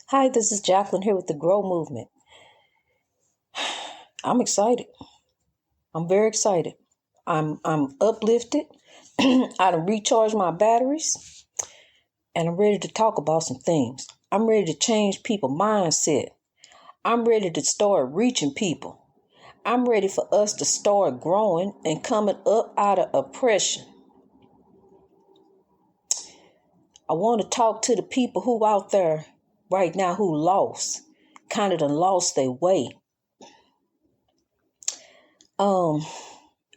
Hi, this is Jacqueline here with the Grow Movement. I'm excited. I'm very excited. I'm uplifted. I done recharged my batteries and I'm ready to talk about some things. I'm ready to change people's mindset. I'm ready to start reaching people. I'm ready for us to start growing and coming up out of oppression. I want to talk to the people who out there right now who kind of done lost their way.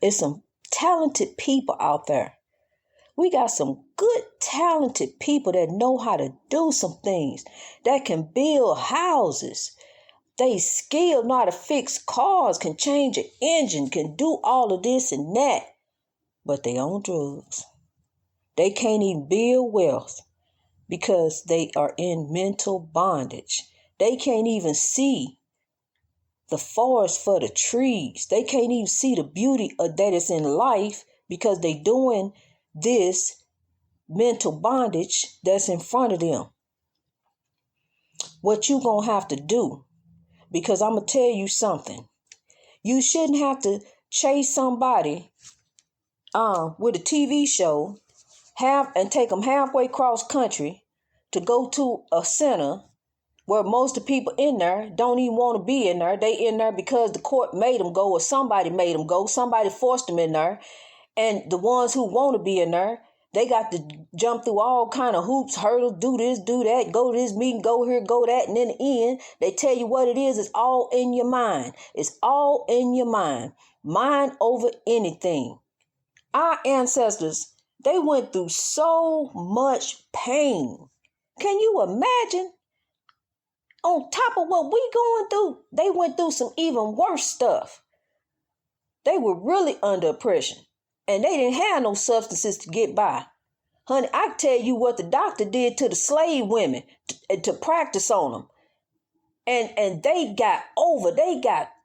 It's some talented people out there. We got some good, talented people that know how to do some things, that can build houses. They skilled, know how to fix cars, can change an engine, can do all of this and that, but they on drugs. They can't even build wealth because they are in mental bondage. They can't even see the forest for the trees. They can't even see the beauty that is in life because they doing this mental bondage that's in front of them. What you gonna have to do, because I'm gonna tell you something. You shouldn't have to chase somebody with a TV show and take them halfway cross country to go to a center where most of the people in there don't even want to be in there. They in there because the court made them go or somebody made them go. Somebody forced them in there. And the ones who want to be in there, they got to jump through all kind of hoops, hurdles, do this, do that, go to this meeting, go here, go that. And in the end, they tell you what it is. It's all in your mind. It's all in your mind. Mind over anything. Our ancestors, they went through so much pain. Can you imagine? On top of what we going through, they went through some even worse stuff. They were really under oppression. And they didn't have no substances to get by. Honey, I tell you what the doctor did to the slave women to practice on them. And they got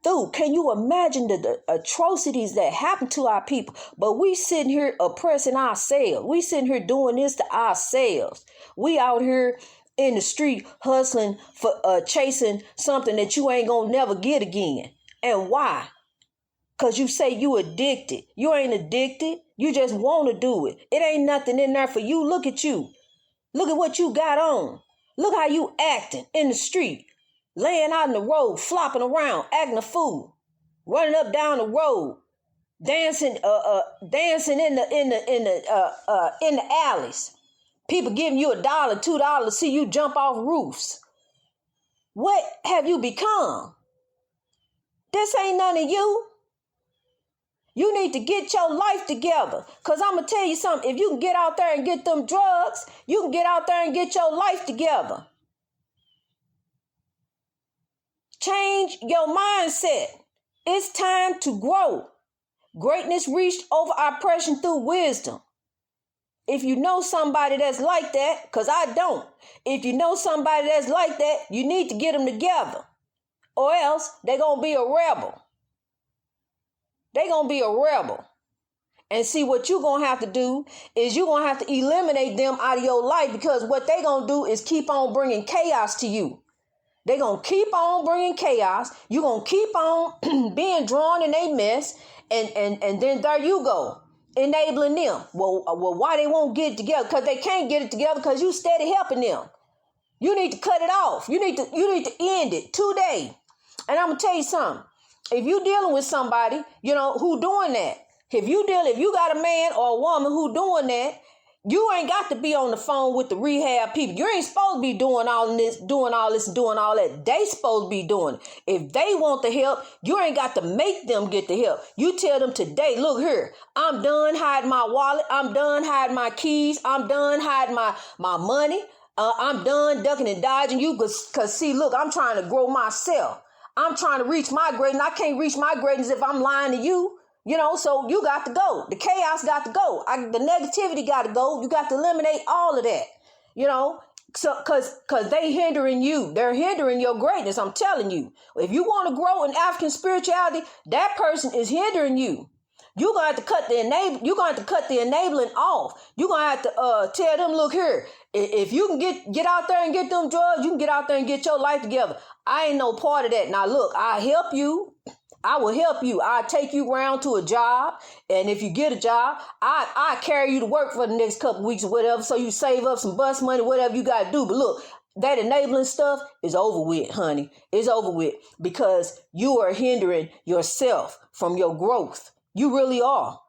through. Can you imagine the atrocities that happened to our people? But we sitting here oppressing ourselves. We sitting here doing this to ourselves. We out here in the street hustling for chasing something that you ain't gonna never get again. And why? Because you say you addicted. You ain't addicted. You just want to do it. It ain't nothing in there for you. Look at you. Look at what you got on. Look how you acting in the street. Laying out in the road, flopping around, acting a fool. Running up down the road. Dancing in the alleys. People giving you $1, $2 to see you jump off roofs. What have you become? This ain't none of you. You need to get your life together. Because I'm going to tell you something. If you can get out there and get them drugs, you can get out there and get your life together. Change your mindset. It's time to grow. Greatness reached over oppression through wisdom. If you know somebody that's like that, because I don't. If you know somebody that's like that, you need to get them together. Or else they're going to be a rebel. They're going to be a rebel. And see, what you're going to have to do is you're going to have to eliminate them out of your life, because what they're going to do is keep on bringing chaos to you. They're going to keep on bringing chaos. You're going to keep on being drawn in a mess. And then there you go, enabling them. Well, why they won't get it together? Because they can't get it together because you steady helping them. You need to cut it off. You need to end it today. And I'm going to tell you something. If you're dealing with somebody, who doing that, if you got a man or a woman who doing that, you ain't got to be on the phone with the rehab people. You ain't supposed to be doing all this, doing all that. They supposed to be doing it. If they want the help, you ain't got to make them get the help. You tell them today, look here, I'm done hiding my wallet. I'm done hiding my keys. I'm done hiding my money. I'm done ducking and dodging you because see, look, I'm trying to grow myself. I'm trying to reach my greatness. I can't reach my greatness if I'm lying to you. So you got to go. The chaos got to go. The negativity got to go. You got to eliminate all of that, so because they hindering you. They're hindering your greatness. I'm telling you, if you want to grow in African spirituality, that person is hindering you. You're gonna have to cut the enabling off. You're gonna have to tell them, look here, if you can get out there and get them drugs, you can get out there and get your life together. I ain't no part of that. Now look, I help you. I will help you. I'll take you around to a job. And if you get a job, I carry you to work for the next couple weeks or whatever. So you save up some bus money, whatever you got to do. But look, that enabling stuff is over with, honey. It's over with because you are hindering yourself from your growth. You really are,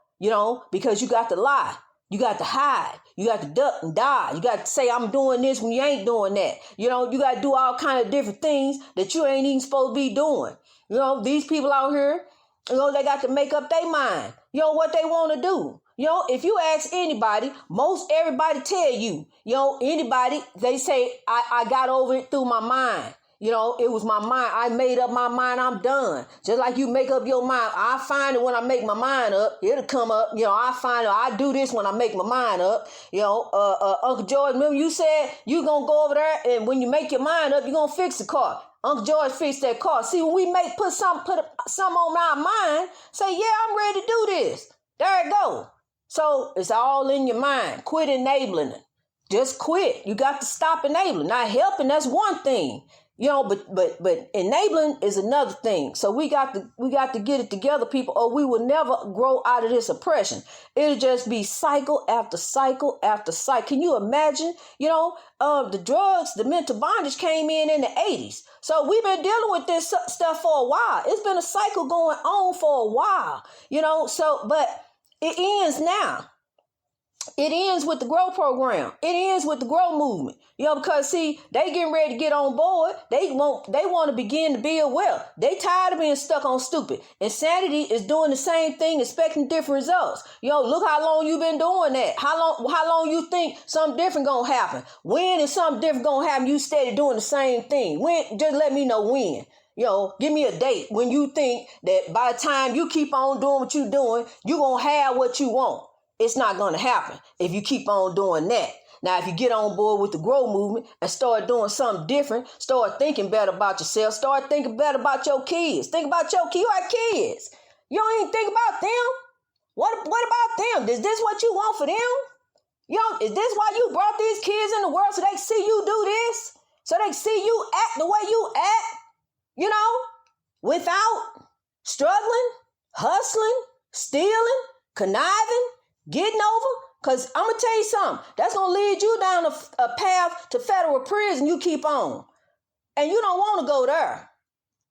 because you got to lie. You got to hide. You got to duck and die. You got to say, I'm doing this when you ain't doing that. You got to do all kind of different things that you ain't even supposed to be doing. These people out here, they got to make up their mind, what they want to do. If you ask anybody, most everybody tell you, anybody, they say, I got over it through my mind. It was my mind. I made up my mind. I'm done. Just like you make up your mind. I find it when I make my mind up. It'll come up. I find it. I do this when I make my mind up. Uncle George, remember you said you going to go over there and when you make your mind up, you're going to fix the car. Uncle George fixed that car. See, when we put something on our mind, say, yeah, I'm ready to do this. There it go. So it's all in your mind. Quit enabling it. Just quit. You got to stop enabling. Now helping, that's one thing. But enabling is another thing. So we got to get it together, people, or we will never grow out of this oppression. It'll just be cycle after cycle after cycle. Can you imagine? The drugs, the mental bondage came in the 80s. So we've been dealing with this stuff for a while. It's been a cycle going on for a while, but it ends now. It ends with the GROW program. It ends with the GROW movement. Because see, they getting ready to get on board. They want to begin to build wealth. They tired of being stuck on stupid. Insanity is doing the same thing, expecting different results. Look how long you been doing that. How long you think something different gonna happen? When is something different gonna happen? You steady doing the same thing. When? Just let me know when. Give me a date when you think that by the time you keep on doing what you're doing, you're gonna have what you want. It's not going to happen if you keep on doing that. Now, if you get on board with the GROW movement and start doing something different, start thinking better about yourself, start thinking better about your kids. Think about your kids. You have kids. You don't even think about them. What about them? Is this what you want for them? Is this why you brought these kids in the world so they see you do this? So they see you act the way you act, without struggling, hustling, stealing, conniving, getting over? Because I'm going to tell you something. That's going to lead you down a path to federal prison. You keep on. And you don't want to go there.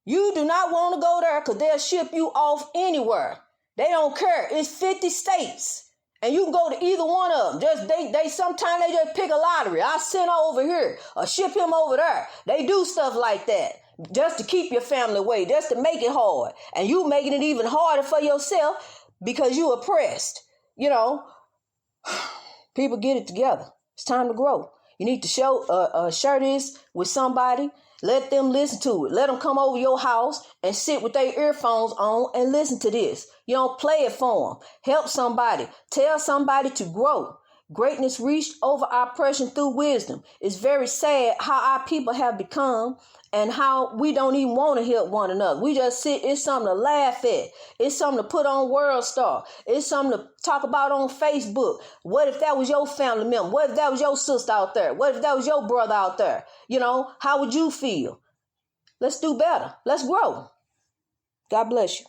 You do not want to go there because they'll ship you off anywhere. They don't care. It's 50 states. And you can go to either one of them. Sometimes they just pick a lottery. I send her over here or ship him over there. They do stuff like that just to keep your family away, just to make it hard. And you making it even harder for yourself because you oppressed. People, get it together. It's time to grow. You need to share this with somebody. Let them listen to it. Let them come over your house and sit with their earphones on and listen to this. Play it for them. Help somebody. Tell somebody to grow. Greatness reached over oppression through wisdom. It's very sad how our people have become and how we don't even want to help one another. We just sit. It's something to laugh at. It's something to put on World Star. It's something to talk about on Facebook. What if that was your family member? What if that was your sister out there? What if that was your brother out there? How would you feel? Let's do better. Let's grow. God bless you.